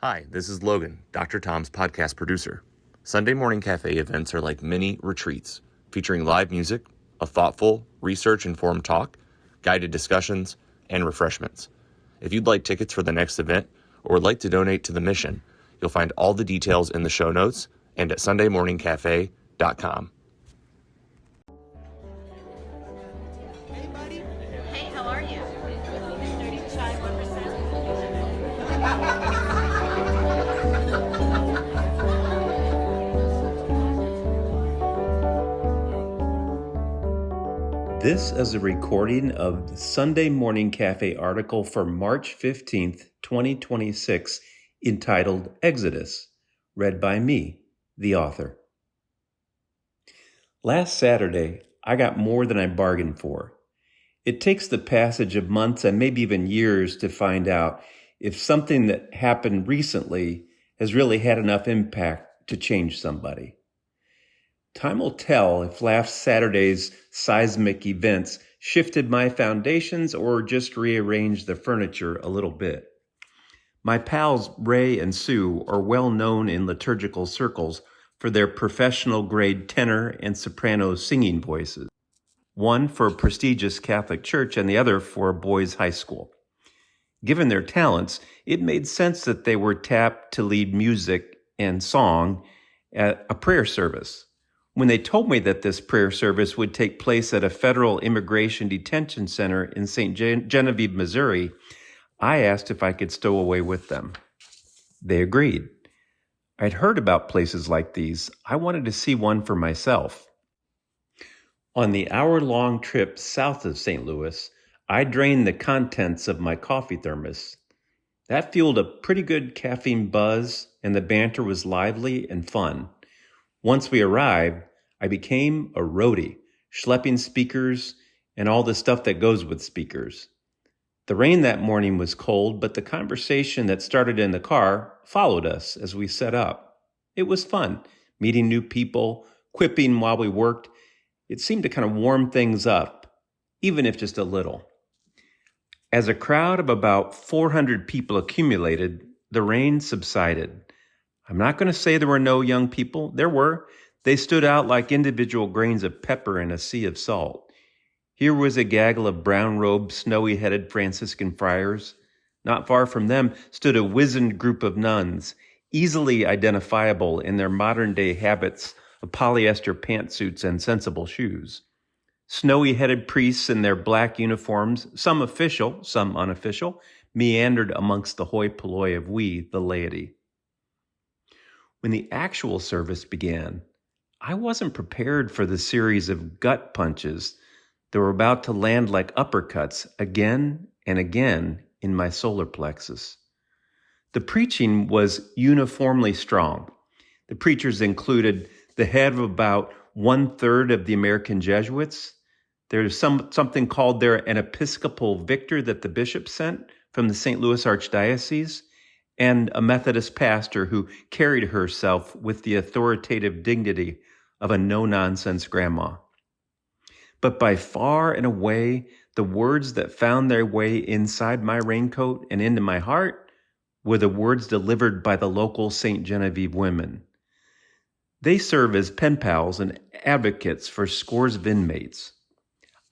Hi, this is Logan, Dr. Tom's podcast producer. Sunday Morning Cafe events are like mini retreats, featuring live music, a thoughtful, research-informed talk, guided discussions, and refreshments. If you'd like tickets for the next event or would like to donate to the mission, you'll find all the details in the show notes and at sundaymorningcafe.com. Hey, buddy. Hey, how are you? 30 shy 1%. This is a recording of the Sunday Morning Cafe article for March 15th, 2026, entitled Exodus, read by me, the author. Last Saturday, I got more than I bargained for. It takes the passage of months and maybe even years to find out if something that happened recently has really had enough impact to change somebody. Time will tell if last Saturday's seismic events shifted my foundations or just rearranged the furniture a little bit. My pals Ray and Sue are well known in liturgical circles for their professional-grade tenor and soprano singing voices, one for a prestigious Catholic church and the other for a boys' high school. Given their talents, it made sense that they were tapped to lead music and song at a prayer service. When they told me that this prayer service would take place at a federal immigration detention center in St. Genevieve, Missouri, I asked if I could stow away with them. They agreed. I'd heard about places like these. I wanted to see one for myself. On the hour-long trip south of St. Louis, I drained the contents of my coffee thermos. That fueled a pretty good caffeine buzz, and the banter was lively and fun. Once we arrived, I became a roadie, schlepping speakers and all the stuff that goes with speakers. The rain that morning was cold, but the conversation that started in the car followed us as we set up. It was fun, meeting new people, quipping while we worked. It seemed to kind of warm things up, even if just a little. As a crowd of about 400 people accumulated, the rain subsided. I'm not going to say there were no young people. There were. They stood out like individual grains of pepper in a sea of salt. Here was a gaggle of brown-robed, snowy-headed Franciscan friars. Not far from them stood a wizened group of nuns, easily identifiable in their modern-day habits of polyester pantsuits and sensible shoes. Snowy-headed priests in their black uniforms, some official, some unofficial, meandered amongst the hoi polloi of we, the laity. When the actual service began, I wasn't prepared for the series of gut punches that were about to land like uppercuts again and again in my solar plexus. The preaching was uniformly strong. The preachers included the head of about 1/3 of the American Jesuits. There's something called there an Episcopal victor that the bishop sent from the St. Louis Archdiocese, and a Methodist pastor who carried herself with the authoritative dignity of a no-nonsense grandma. But by far and away, the words that found their way inside my raincoat and into my heart were the words delivered by the local St. Genevieve women. They serve as pen pals and advocates for scores of inmates.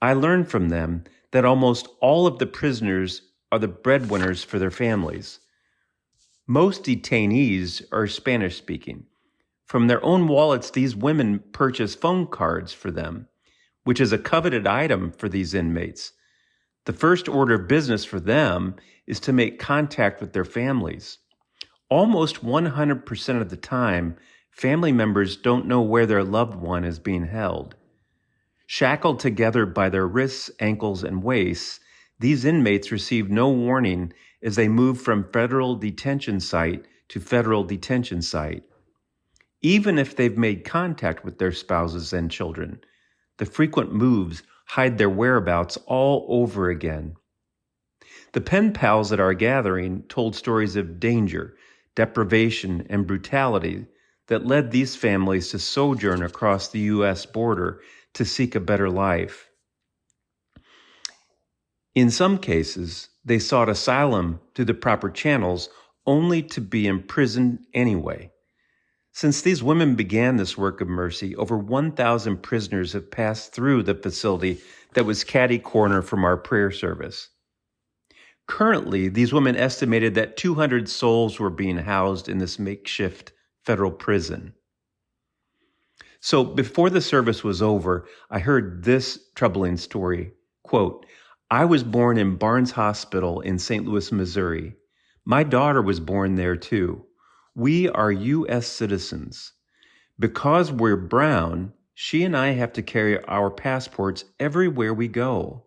I learned from them that almost all of the prisoners are the breadwinners for their families. Most detainees are Spanish-speaking. From their own wallets, these women purchase phone cards for them, which is a coveted item for these inmates. The first order of business for them is to make contact with their families. Almost 100% of the time, family members don't know where their loved one is being held. Shackled together by their wrists, ankles, and waists, these inmates receive no warning as they move from federal detention site to federal detention site. Even if they've made contact with their spouses and children, the frequent moves hide their whereabouts all over again. The pen pals at our gathering told stories of danger, deprivation, and brutality that led these families to sojourn across the U.S. border to seek a better life. In some cases, they sought asylum through the proper channels only to be imprisoned anyway. Since these women began this work of mercy, over 1,000 prisoners have passed through the facility that was catty corner from our prayer service. Currently, these women estimated that 200 souls were being housed in this makeshift federal prison. So before the service was over, I heard this troubling story. Quote, "I was born in Barnes Hospital in St. Louis, Missouri. My daughter was born there too. We are U.S. citizens. Because we're brown, she and I have to carry our passports everywhere we go.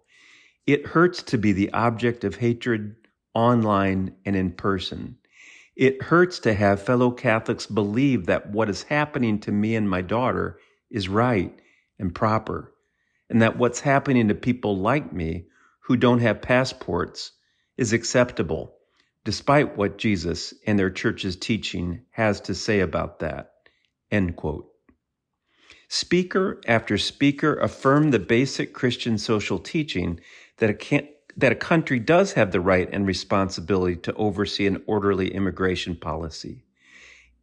It hurts to be the object of hatred online and in person. It hurts to have fellow Catholics believe that what is happening to me and my daughter is right and proper, and that what's happening to people like me who don't have passports is acceptable, despite what Jesus and their church's teaching has to say about that." End quote. Speaker after speaker affirmed the basic Christian social teaching that a country does have the right and responsibility to oversee an orderly immigration policy.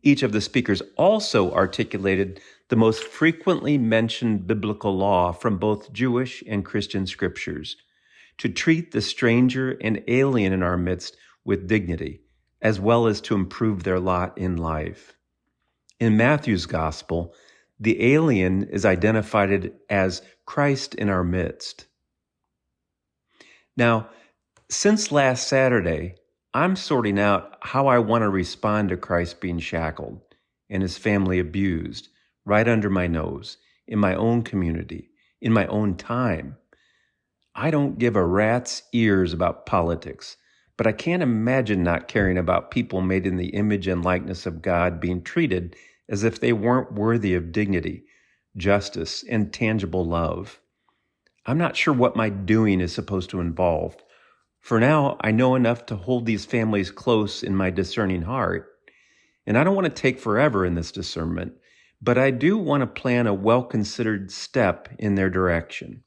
Each of the speakers also articulated the most frequently mentioned biblical law from both Jewish and Christian scriptures: to treat the stranger and alien in our midst with dignity, as well as to improve their lot in life. In Matthew's gospel, the alien is identified as Christ in our midst. Now, since last Saturday, I'm sorting out how I want to respond to Christ being shackled and his family abused right under my nose, in my own community, in my own time. I don't give a rat's ears about politics, but I can't imagine not caring about people made in the image and likeness of God being treated as if they weren't worthy of dignity, justice, and tangible love. I'm not sure what my doing is supposed to involve. For now, I know enough to hold these families close in my discerning heart, and I don't want to take forever in this discernment, but I do want to plan a well-considered step in their direction.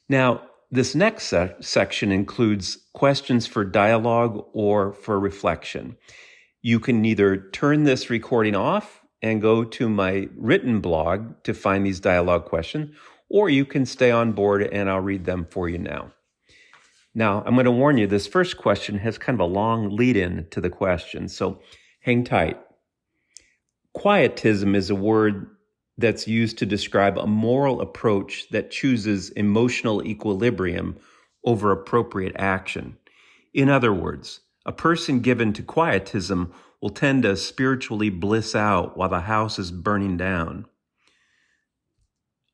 Now, this next section includes questions for dialogue or for reflection. You can either turn this recording off and go to my written blog to find these dialogue questions, or you can stay on board and I'll read them for you now. Now, I'm going to warn you, this first question has kind of a long lead-in to the question, so hang tight. Quietism is a word that's used to describe a moral approach that chooses emotional equilibrium over appropriate action. In other words, a person given to quietism will tend to spiritually bliss out while the house is burning down.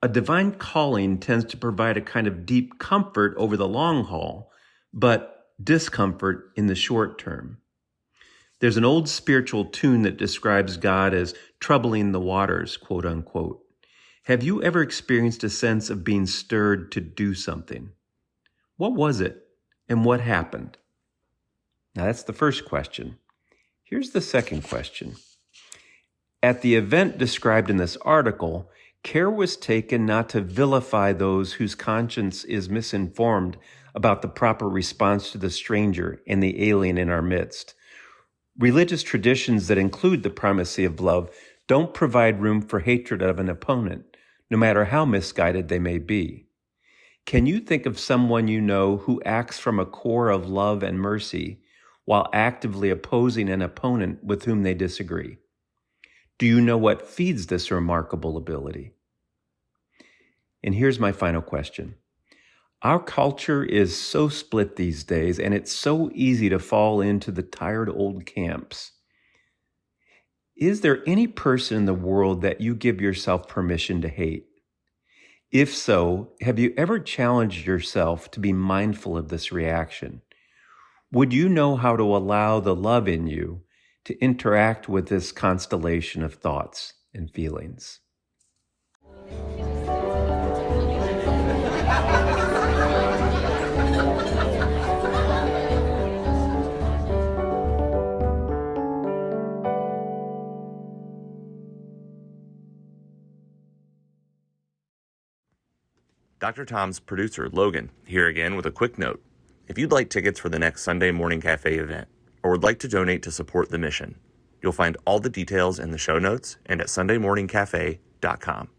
A divine calling tends to provide a kind of deep comfort over the long haul, but discomfort in the short term. There's an old spiritual tune that describes God as troubling the waters, quote unquote. Have you ever experienced a sense of being stirred to do something? What was it, and what happened? Now that's the first question. Here's the second question. At the event described in this article, care was taken not to vilify those whose conscience is misinformed about the proper response to the stranger and the alien in our midst. Religious traditions that include the primacy of love don't provide room for hatred of an opponent, no matter how misguided they may be. Can you think of someone you know who acts from a core of love and mercy while actively opposing an opponent with whom they disagree? Do you know what feeds this remarkable ability? And here's my final question. Our culture is so split these days, and it's so easy to fall into the tired old camps. Is there any person in the world that you give yourself permission to hate? If so, have you ever challenged yourself to be mindful of this reaction? Would you know how to allow the love in you to interact with this constellation of thoughts and feelings? Dr. Tom's producer, Logan, here again with a quick note. If you'd like tickets for the next Sunday Morning Cafe event or would like to donate to support the mission, you'll find all the details in the show notes and at sundaymorningcafe.com.